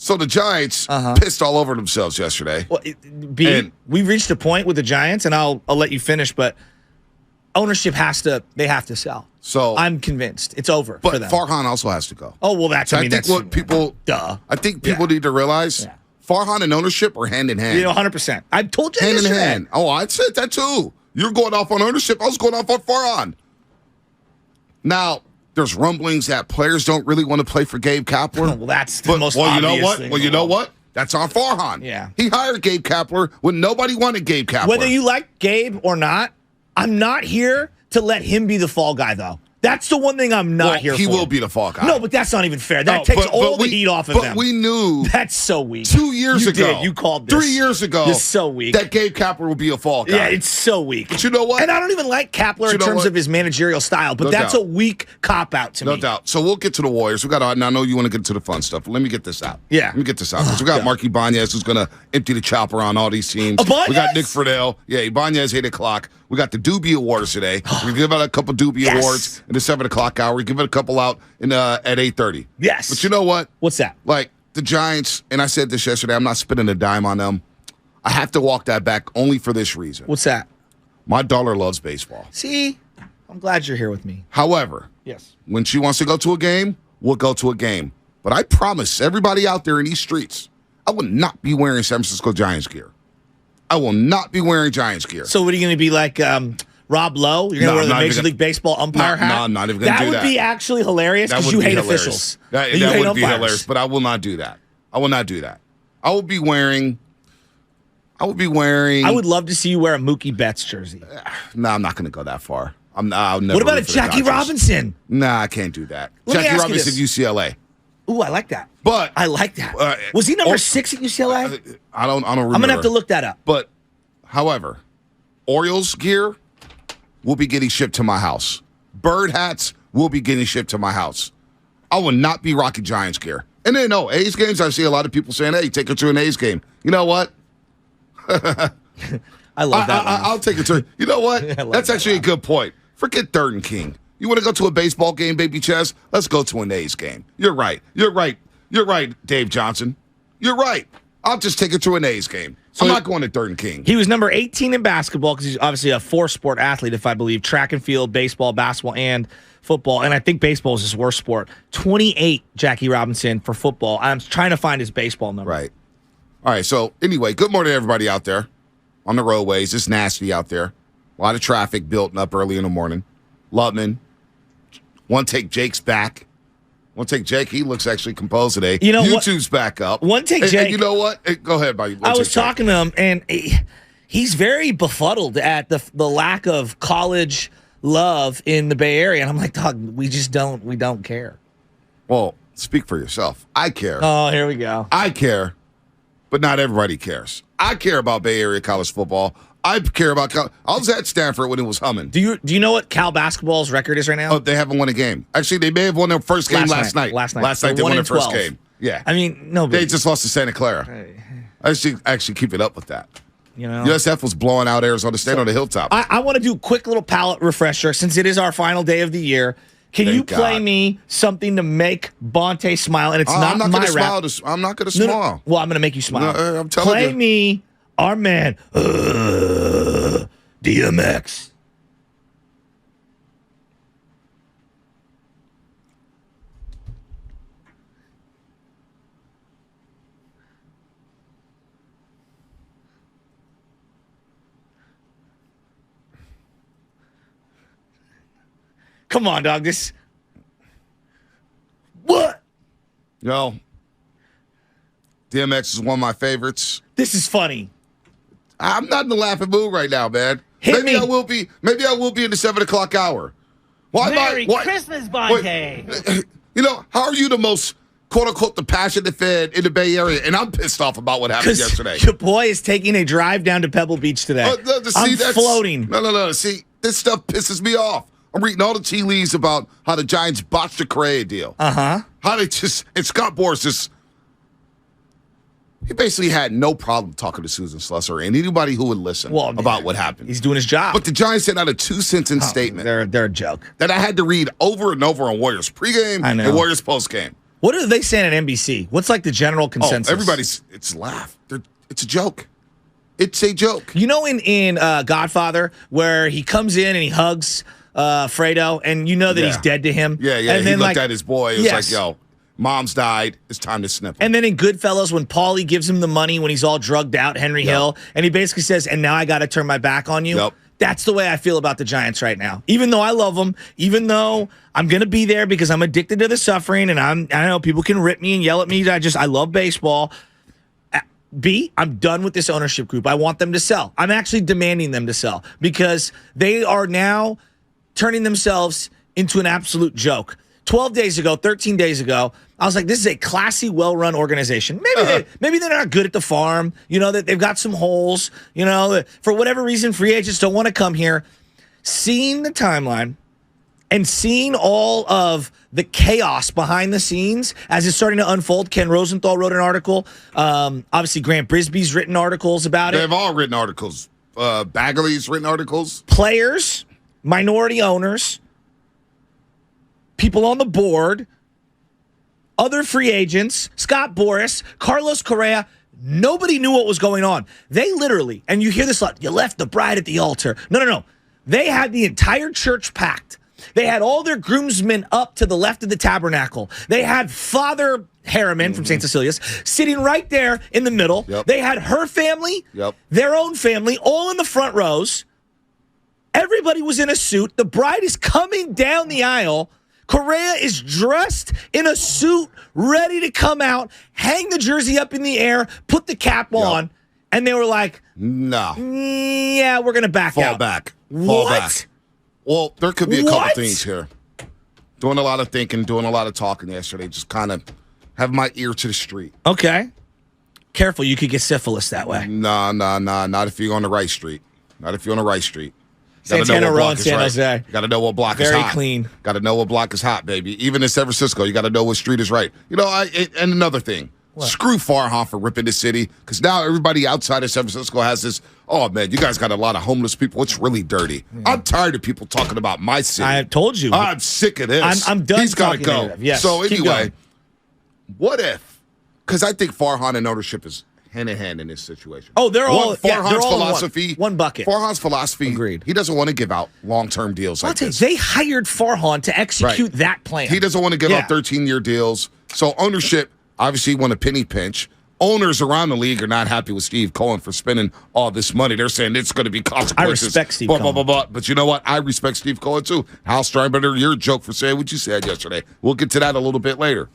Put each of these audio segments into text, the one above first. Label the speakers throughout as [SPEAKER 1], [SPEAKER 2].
[SPEAKER 1] So the Giants pissed all over themselves yesterday.
[SPEAKER 2] Well, we've reached a point with the Giants, and I'll let you finish, but ownership they have to sell.
[SPEAKER 1] So
[SPEAKER 2] I'm convinced it's over for them.
[SPEAKER 1] But Farhan also has to go.
[SPEAKER 2] Oh, well, that's,
[SPEAKER 1] So
[SPEAKER 2] I mean,
[SPEAKER 1] think
[SPEAKER 2] that's
[SPEAKER 1] what people,
[SPEAKER 2] duh.
[SPEAKER 1] I think people need to realize Farhan and ownership are hand in hand.
[SPEAKER 2] 100%. I told you
[SPEAKER 1] hand
[SPEAKER 2] this
[SPEAKER 1] in hand. Oh, I said that too. You're going off on ownership. I was going off on Farhan. Now, there's rumblings that players don't really want to play for Gabe Kapler.
[SPEAKER 2] Well, that's the most obvious
[SPEAKER 1] you know what?
[SPEAKER 2] thing.
[SPEAKER 1] Well, you know what? That's on Farhan.
[SPEAKER 2] Yeah.
[SPEAKER 1] He hired Gabe Kapler when nobody wanted Gabe Kapler.
[SPEAKER 2] Whether you like Gabe or not, I'm not here to let him be the fall guy, though. That's the one thing I'm not here for.
[SPEAKER 1] He will be the fall guy.
[SPEAKER 2] No, but that's not even fair. That takes all the heat off of them.
[SPEAKER 1] But we knew.
[SPEAKER 2] That's so weak.
[SPEAKER 1] 2 years ago.
[SPEAKER 2] You did. You called this.
[SPEAKER 1] 3 years ago.
[SPEAKER 2] It's so weak.
[SPEAKER 1] That Gabe Kapler will be a fall guy.
[SPEAKER 2] Yeah, it's so weak.
[SPEAKER 1] But you know what?
[SPEAKER 2] And I don't even like Kapler in terms of his managerial style, but that's a weak cop-out to me.
[SPEAKER 1] No doubt. So we'll get to the Warriors. Now, I know you want to get to the fun stuff. Let me get this out.
[SPEAKER 2] Yeah.
[SPEAKER 1] Let me get this out. We got Marky Ibanez, who's going to empty the chopper on all these teams.
[SPEAKER 2] Ibanez?
[SPEAKER 1] We got Nick Friedel. Yeah, Ibanez, 8 o'clock. We got the Doobie Awards today. We give out a couple Doobie Awards in the 7 o'clock hour. We give it a couple out at 8:30.
[SPEAKER 2] Yes.
[SPEAKER 1] But you know what?
[SPEAKER 2] What's that?
[SPEAKER 1] Like, the Giants, and I said this yesterday, I'm not spending a dime on them. I have to walk that back only for this reason.
[SPEAKER 2] What's that?
[SPEAKER 1] My daughter loves baseball.
[SPEAKER 2] See? I'm glad you're here with me.
[SPEAKER 1] However,
[SPEAKER 2] yes,
[SPEAKER 1] when she wants to go to a game, we'll go to a game. But I promise everybody out there in these streets, I will not be wearing San Francisco Giants gear. I will not be wearing Giants gear.
[SPEAKER 2] So what are you going to be like Rob Lowe? You're going to wear the Major League Baseball umpire hat?
[SPEAKER 1] No, I'm not even going to do that.
[SPEAKER 2] That would be actually hilarious because you hate officials.
[SPEAKER 1] That would be hilarious, but I will not do that. I will not do that. I will be wearing. I would love to see you wear a Mookie Betts jersey. No, I'm not going to go that far. I'll never.
[SPEAKER 2] What about a Jackie Robinson?
[SPEAKER 1] Nah, I can't do that.
[SPEAKER 2] Jackie
[SPEAKER 1] Robinson, UCLA.
[SPEAKER 2] Ooh, I like that.
[SPEAKER 1] But
[SPEAKER 2] I like that. Was he number 6 at UCLA?
[SPEAKER 1] I don't remember.
[SPEAKER 2] I'm gonna have to look that up.
[SPEAKER 1] But, however, Orioles gear will be getting shipped to my house. Bird hats will be getting shipped to my house. I will not be rocking Giants gear. And then, A's games, I see a lot of people saying, hey, take her to an A's game. You know what?
[SPEAKER 2] I love that.
[SPEAKER 1] I'll take it to. You know what? That's actually a good point. Forget Third and King. You want to go to a baseball game, baby Chess? Let's go to an A's game. You're right. You're right. You're right, Dave Johnson. You're right. I'll just take it to an A's game. So I'm not going to Third and King.
[SPEAKER 2] He was number 18 in basketball because he's obviously a 4-sport athlete, if I believe. Track and field, baseball, basketball, and football. And I think baseball is his worst sport. 28, Jackie Robinson, for football. I'm trying to find his baseball number.
[SPEAKER 1] Right. All right. So, anyway, good morning to everybody out there on the roadways. It's nasty out there. A lot of traffic building up early in the morning. Lubman. One take Jake's back. One take Jake. He looks actually composed today.
[SPEAKER 2] You know
[SPEAKER 1] YouTube's back up.
[SPEAKER 2] One take Jake.
[SPEAKER 1] And you know what? Go ahead, buddy.
[SPEAKER 2] I was talking to him, and he's very befuddled at the lack of college love in the Bay Area. And I'm like, dog, we don't care.
[SPEAKER 1] Well, speak for yourself. I care.
[SPEAKER 2] Oh, here we go.
[SPEAKER 1] I care, but not everybody cares. I care about Bay Area college football. I care about I was at Stanford when it was humming.
[SPEAKER 2] Do you know what Cal basketball's record is right now?
[SPEAKER 1] Oh, they haven't won a game. Actually, they may have won their first game last night.
[SPEAKER 2] Last night
[SPEAKER 1] They won their first game. Yeah.
[SPEAKER 2] I mean, no.
[SPEAKER 1] They just lost to Santa Clara. I should actually keep it up with that.
[SPEAKER 2] You know,
[SPEAKER 1] USF was blowing out Arizona State on the hilltop.
[SPEAKER 2] I want to do a quick little palate refresher since it is our final day of the year. Can you play me something to make Bonte smile? And it's not my rap.
[SPEAKER 1] I'm not going to smile.
[SPEAKER 2] Well, I'm going to make you smile.
[SPEAKER 1] No, I'm telling you.
[SPEAKER 2] Play me our man, DMX. Come on, dog. What?
[SPEAKER 1] Yo, DMX is one of my favorites.
[SPEAKER 2] This is funny.
[SPEAKER 1] I'm not in the laughing mood right now, man. Maybe I will be in the 7 o'clock hour.
[SPEAKER 3] Merry Christmas, Bonte.
[SPEAKER 1] You know, how are you the most quote unquote the passionate fan in the Bay Area? And I'm pissed off about what happened yesterday.
[SPEAKER 2] Your boy is taking a drive down to Pebble Beach today. I'm floating.
[SPEAKER 1] No. See, this stuff pisses me off. I'm reading all the tea leaves about how the Giants botched the Correa deal. How they and Scott Boras he basically had no problem talking to Susan Slusser and anybody who would listen about what happened.
[SPEAKER 2] He's doing his job.
[SPEAKER 1] But the Giants sent out a 2-sentence statement.
[SPEAKER 2] They're a joke.
[SPEAKER 1] That I had to read over and over on Warriors pregame and Warriors postgame.
[SPEAKER 2] What are they saying at NBC? What's like the general consensus?
[SPEAKER 1] It's laugh. It's a joke. It's a joke.
[SPEAKER 2] You know, in Godfather, where he comes in and he hugs Fredo, and you know that he's dead to him.
[SPEAKER 1] Yeah.
[SPEAKER 2] And
[SPEAKER 1] he
[SPEAKER 2] then,
[SPEAKER 1] looked at his boy. It was like, yo, mom's died. It's time to snip him.
[SPEAKER 2] And then in Goodfellas, when Paulie gives him the money when he's all drugged out, Henry Hill, and he basically says, and now I got to turn my back on you.
[SPEAKER 1] Yep.
[SPEAKER 2] That's the way I feel about the Giants right now. Even though I love them, even though I'm going to be there because I'm addicted to the suffering, and I know people can rip me and yell at me. I love baseball. I'm done with this ownership group. I want them to sell. I'm actually demanding them to sell because they are now turning themselves into an absolute joke. 13 days ago, I was like, this is a classy, well-run organization. Maybe they're not good at the farm. You know, that they've got some holes. You know, that for whatever reason, free agents don't want to come here. Seeing the timeline and seeing all of the chaos behind the scenes as it's starting to unfold. Ken Rosenthal wrote an article. Obviously, Grant Brisbee's written articles about it.
[SPEAKER 1] They've all written articles. Bagley's written articles.
[SPEAKER 2] Players, minority owners, people on the board, other free agents, Scott Boras, Carlos Correa. Nobody knew what was going on. They literally, and you hear this a lot, you left the bride at the altar. No. They had the entire church packed. They had all their groomsmen up to the left of the tabernacle. They had Father Harriman from St. Cecilia's sitting right there in the middle.
[SPEAKER 1] Yep.
[SPEAKER 2] They had her family, their own family, all in the front rows. Everybody was in a suit. The bride is coming down the aisle. Correa is dressed in a suit, ready to come out, hang the jersey up in the air, put the cap on, and they were like,
[SPEAKER 1] no.
[SPEAKER 2] Yeah, we're going to
[SPEAKER 1] Fall back. Fall back. Well, there could be a couple things here. Doing a lot of thinking, doing a lot of talking yesterday, just kind of have my ear to the street.
[SPEAKER 2] Okay. Careful, you could get syphilis that way.
[SPEAKER 1] Nah. Not if you're on the right street. Not if you're on the right street.
[SPEAKER 2] Santana Row in San Jose.
[SPEAKER 1] Got to know what block is hot.
[SPEAKER 2] Very clean.
[SPEAKER 1] Got to know what block is hot, baby. Even in San Francisco, you got to know what street is right. You know, and another thing. What? Screw Farhan for ripping the city, because now everybody outside of San Francisco has this, oh, man, you guys got a lot of homeless people. It's really dirty. Yeah. I'm tired of people talking about my city.
[SPEAKER 2] I told you.
[SPEAKER 1] I'm sick of this.
[SPEAKER 2] I'm done.
[SPEAKER 1] He's got to go.
[SPEAKER 2] Negative. Yes.
[SPEAKER 1] So anyway, what if, because I think Farhan and ownership is hand-in-hand in this situation.
[SPEAKER 2] Oh, they're all
[SPEAKER 1] Farhan's philosophy.
[SPEAKER 2] One bucket.
[SPEAKER 1] Farhan's philosophy.
[SPEAKER 2] Agreed.
[SPEAKER 1] He doesn't want to give out long-term deals like this.
[SPEAKER 2] They hired Farhan to execute that plan.
[SPEAKER 1] He doesn't want to give out 13-year deals. So ownership obviously want a penny pinch. Owners around the league are not happy with Steve Cohen for spending all this money. They're saying it's going to be consequences.
[SPEAKER 2] I respect Steve Cohen.
[SPEAKER 1] But you know what? I respect Steve Cohen too. Hal Steinbrenner, you're a joke for saying what you said yesterday. We'll get to that a little bit later.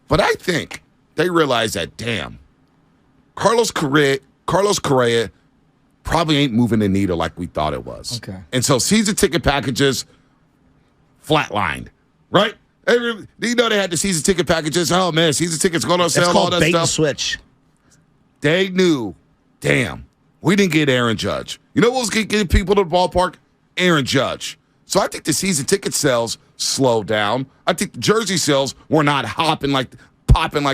[SPEAKER 1] But I think they realize that, damn, Carlos Correa probably ain't moving the needle like we thought it was.
[SPEAKER 2] Okay.
[SPEAKER 1] And so season ticket packages flatlined, right? You know they had the season ticket packages. Oh, man, season tickets going on sale,
[SPEAKER 2] all that stuff.
[SPEAKER 1] Bait
[SPEAKER 2] and switch.
[SPEAKER 1] They knew, damn, we didn't get Aaron Judge. You know what was getting people to the ballpark? Aaron Judge. So I think the season ticket sales slowed down. I think the jersey sales were not popping like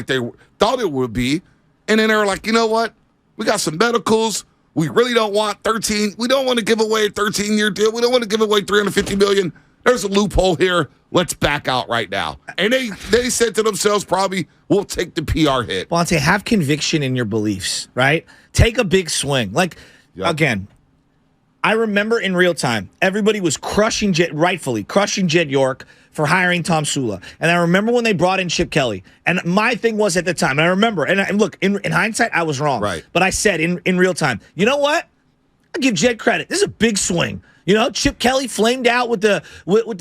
[SPEAKER 1] they thought it would be. And then they were like, you know what? We got some medicals. We really don't want 13. We don't want to give away a 13-year deal. We don't want to give away $350 million. There's a loophole here. Let's back out right now. And they said to themselves, probably, we'll take the PR hit.
[SPEAKER 2] Bonte, have conviction in your beliefs, right? Take a big swing. Again, I remember in real time, everybody was rightfully crushing Jed York for hiring Tom Sula. And I remember when they brought in Chip Kelly. And my thing was at the time, and I remember, and look, in hindsight, I was wrong.
[SPEAKER 1] Right.
[SPEAKER 2] But I said in real time, you know what? I'll give Jed credit. This is a big swing. You know, Chip Kelly flamed out with the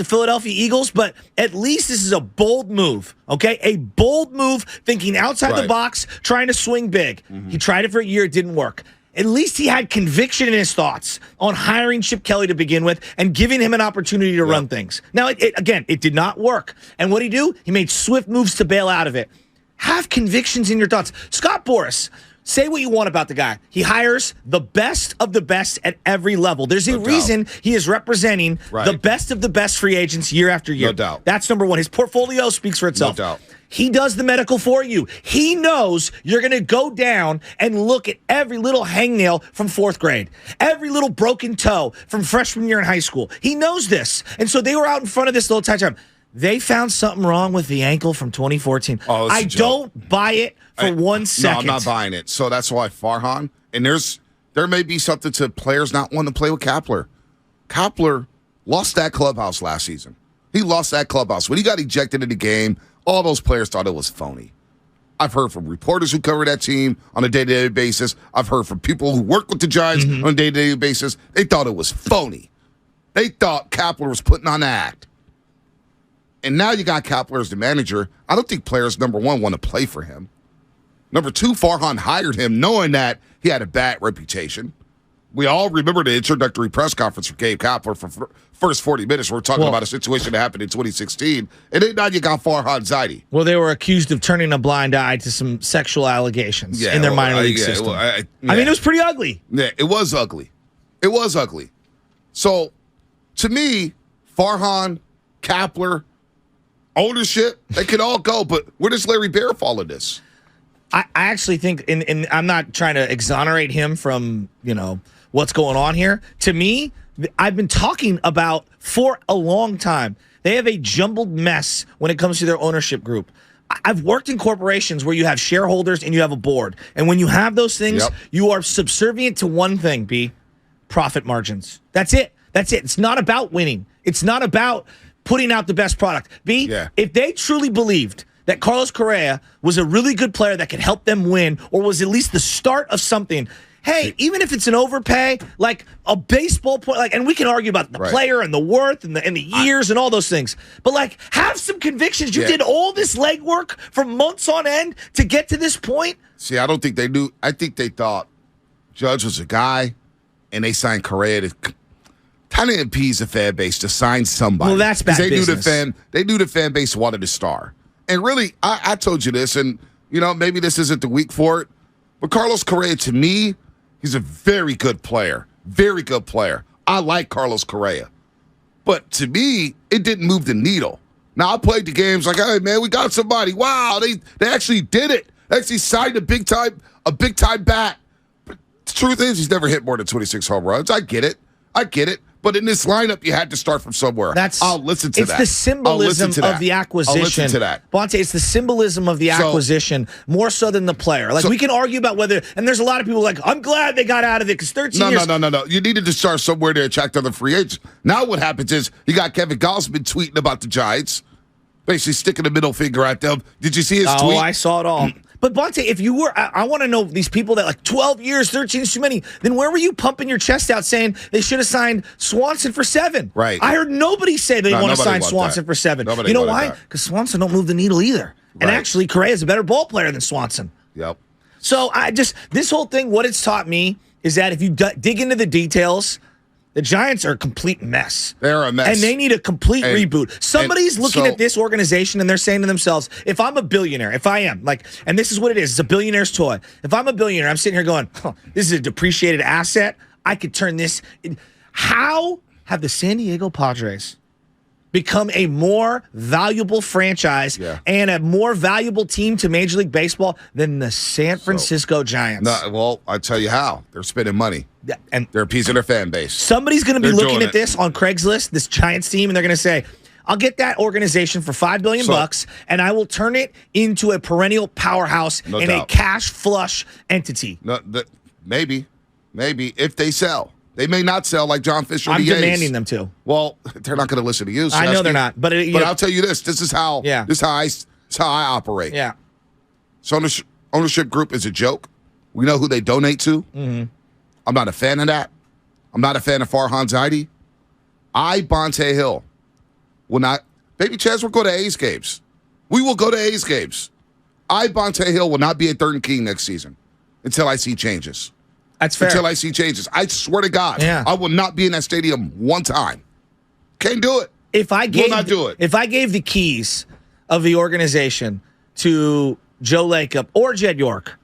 [SPEAKER 2] Philadelphia Eagles, but at least this is a bold move, okay? A bold move, thinking outside the box, trying to swing big. Mm-hmm. He tried it for a year, it didn't work. At least he had conviction in his thoughts on hiring Chip Kelly to begin with and giving him an opportunity to run things. Now, it did not work. And what did he do? He made swift moves to bail out of it. Have convictions in your thoughts. Scott Boras, say what you want about the guy. He hires the best of the best at every level. There's a reason he is representing the best of the best free agents year after year.
[SPEAKER 1] No doubt.
[SPEAKER 2] That's number one. His portfolio speaks for itself.
[SPEAKER 1] No doubt.
[SPEAKER 2] He does the medical for you. He knows you're going to go down and look at every little hangnail from fourth grade, every little broken toe from freshman year in high school. He knows this. And so they were out in front of this the entire time. they found something wrong with the ankle from 2014.
[SPEAKER 1] Oh,
[SPEAKER 2] I don't buy it for 1 second.
[SPEAKER 1] No, I'm not buying it. So that's why Farhan, and there may be something to players not wanting to play with Kapler. Kapler lost that clubhouse last season. He lost that clubhouse. When he got ejected in the game, all those players thought it was phony. I've heard from reporters who cover that team on a day-to-day basis. I've heard from people who work with the Giants on a day-to-day basis. They thought it was phony. They thought Kapler was putting on an act. And now you got Kapler as the manager. I don't think players, number one, want to play for him. Number two, Farhan hired him knowing that he had a bad reputation. We all remember the introductory press conference for Gabe Kapler for first 40 minutes. We're talking about a situation that happened in 2016. And then now you got Farhan Zaidi.
[SPEAKER 2] Well, they were accused of turning a blind eye to some sexual allegations in their minor league system. I mean, it was pretty ugly.
[SPEAKER 1] Yeah, it was ugly. It was ugly. So, to me, Farhan, Kapler, ownership, they could all go. But where does Larry Bear fall in this?
[SPEAKER 2] I actually think, and I'm not trying to exonerate him from, what's going on here. To me, I've been talking about for a long time. They have a jumbled mess when it comes to their ownership group. I've worked in corporations where you have shareholders and you have a board. And when you have those things, you are subservient to one thing, B, profit margins. That's it. It's not about winning. It's not about putting out the best product. B, if they truly believed that Carlos Correa was a really good player that could help them win or was at least the start of something, hey, even if it's an overpay, like a baseball player, and we can argue about the player and the worth and the years and all those things, but have some convictions. You did all this legwork for months on end to get to this point.
[SPEAKER 1] See, I don't think they knew. I think they thought Judge was a guy, and they signed Correa to kind of appease the fan base to sign somebody.
[SPEAKER 2] Well, that's bad business.
[SPEAKER 1] They knew the fan base wanted a star. And really, I told you this, and maybe this isn't the week for it, but Carlos Correa, to me, he's a very good player. Very good player. I like Carlos Correa. But to me, it didn't move the needle. Now, I played the games like, hey, man, we got somebody. Wow, they actually did it. They actually signed a big-time bat. But the truth is, he's never hit more than 26 home runs. I get it. But in this lineup, you had to start from somewhere. I'll listen to that.
[SPEAKER 2] It's the symbolism of the acquisition.
[SPEAKER 1] I'll listen to that.
[SPEAKER 2] Bonte, it's the symbolism of the acquisition more so than the player. We can argue about whether, and there's a lot of people I'm glad they got out of it because 13 years.
[SPEAKER 1] No. You needed to start somewhere to attract other free agents. Now what happens is you got Kevin Gausman tweeting about the Giants, basically sticking the middle finger at them. Did you see his tweet?
[SPEAKER 2] Oh, I saw it all. But Bonte, if you were, I want to know these people that 12 years, 13 is too many. Then where were you pumping your chest out saying they should have signed Swanson for 7?
[SPEAKER 1] Right.
[SPEAKER 2] I heard nobody say they want to sign Swanson for 7. You know why? Because Swanson don't move the needle either. Right. And actually, Correa is a better ball player than Swanson.
[SPEAKER 1] Yep.
[SPEAKER 2] So this whole thing, what it's taught me is that if you dig into the details, the Giants are a complete mess.
[SPEAKER 1] They're a mess.
[SPEAKER 2] And they need a complete reboot. Somebody's looking at this organization and they're saying to themselves, if I'm a billionaire, if I am, and this is what it is, it's a billionaire's toy. If I'm a billionaire, I'm sitting here going, this is a depreciated asset. I could turn this. How have the San Diego Padres become a more valuable franchise and a more valuable team to Major League Baseball than the San Francisco Giants?
[SPEAKER 1] Well, I'll tell you how. They're spending money.
[SPEAKER 2] Yeah, and
[SPEAKER 1] they're appeasing their fan base.
[SPEAKER 2] Somebody's going to be looking at this on Craigslist, this Giants team, and they're going to say, I'll get that organization for $5 billion bucks, and I will turn it into a perennial powerhouse and a cash flush entity.
[SPEAKER 1] Maybe if they sell. They may not sell like John Fisher.
[SPEAKER 2] I'm demanding them to.
[SPEAKER 1] Well, they're not going to listen to you.
[SPEAKER 2] I know they're not, but
[SPEAKER 1] I'll tell you this. This is how. This is how I operate.
[SPEAKER 2] Yeah.
[SPEAKER 1] So ownership group is a joke. We know who they donate to. Mm-hmm. I'm not a fan of that. I'm not a fan of Farhan Zaidi. Bonte Hill, will not. Baby Chaz will go to A's games. We will go to A's games. Bonte Hill will not be at 3rd and King next season until I see changes.
[SPEAKER 2] That's fair.
[SPEAKER 1] Until I see changes. I swear to God, I will not be in that stadium one time. Can't do it. Will not do it.
[SPEAKER 2] If I gave the keys of the organization to Joe Lacob or Jed York,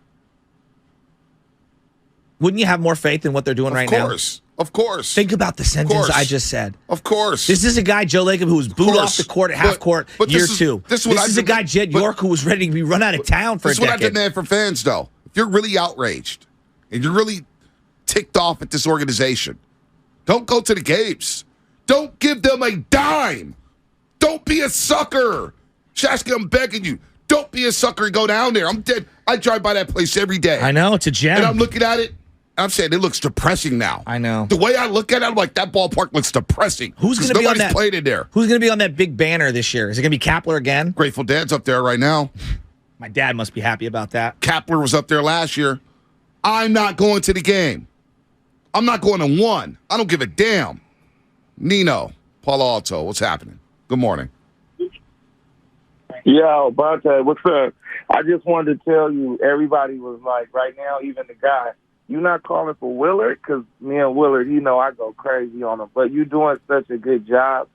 [SPEAKER 2] wouldn't you have more faith in what they're doing right now?
[SPEAKER 1] Of course.
[SPEAKER 2] Think about the sentence I just said.
[SPEAKER 1] Of course.
[SPEAKER 2] This is a guy, Joe Lacob, who was booed off the court at half court year 2. This is a guy, Jed York, who was ready to be run out of town for a decade.
[SPEAKER 1] This is what I demand for fans, though. If you're really outraged and you're really ticked off at this organization, don't go to the games. Don't give them a dime. Don't be a sucker. Shasky, I'm begging you. Don't be a sucker and go down there. I'm dead. I drive by that place every day.
[SPEAKER 2] I know. It's a gem.
[SPEAKER 1] And I'm looking at it. I'm saying it looks depressing now.
[SPEAKER 2] I know.
[SPEAKER 1] The way I look at it, I'm like, that ballpark looks depressing.
[SPEAKER 2] Who's going to be on that?
[SPEAKER 1] Nobody's played in there.
[SPEAKER 2] Who's going to be on that big banner this year? Is it going to be Kapler again?
[SPEAKER 1] Grateful Dead's up there right now.
[SPEAKER 2] My dad must be happy about that.
[SPEAKER 1] Kapler was up there last year. I'm not going to the game. I'm not going to one. I don't give a damn. Nino, Palo Alto, what's happening? Good morning.
[SPEAKER 4] Yo, Bonte, what's up? I just wanted to tell you, everybody was like, right now, even the guy, you not calling for Willard? Because me and Willard, I go crazy on him. But you doing such a good job.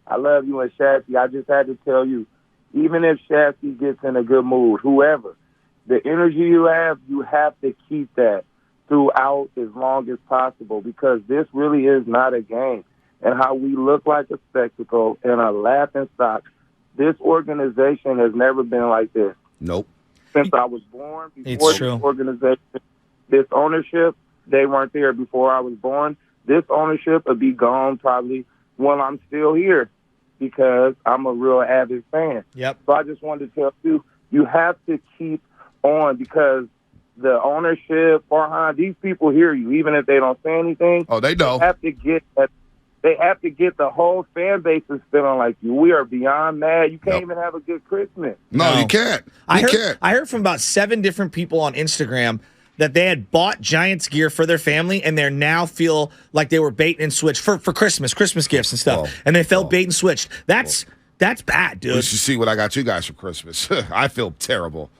[SPEAKER 4] I love you and Shasky. I just had to tell you, even if Shasky gets in a good mood, whoever, the energy you have to keep that throughout as long as possible, because this really is not a game. And how we look like a spectacle and a laughing stock. This organization has never been like this.
[SPEAKER 1] Nope.
[SPEAKER 4] Since I was born, before this organization, this ownership, they weren't there before I was born. This ownership will be gone probably when I'm still here, because I'm a real avid fan.
[SPEAKER 2] Yep.
[SPEAKER 4] So I just wanted to tell you, you have to keep on, because the ownership, Farhan, these people hear you, even if they don't say anything.
[SPEAKER 1] Oh, they know.
[SPEAKER 4] They have to get the whole fan base is feeling like you. We are beyond mad. You can't even have a good Christmas.
[SPEAKER 1] No, you can't.
[SPEAKER 2] I heard from about 7 different people on Instagram that they had bought Giants gear for their family, and they now feel like they were bait and switched for Christmas gifts and stuff. And they felt bait and switched. That's bad, dude.
[SPEAKER 1] You should see what I got you guys for Christmas. I feel terrible.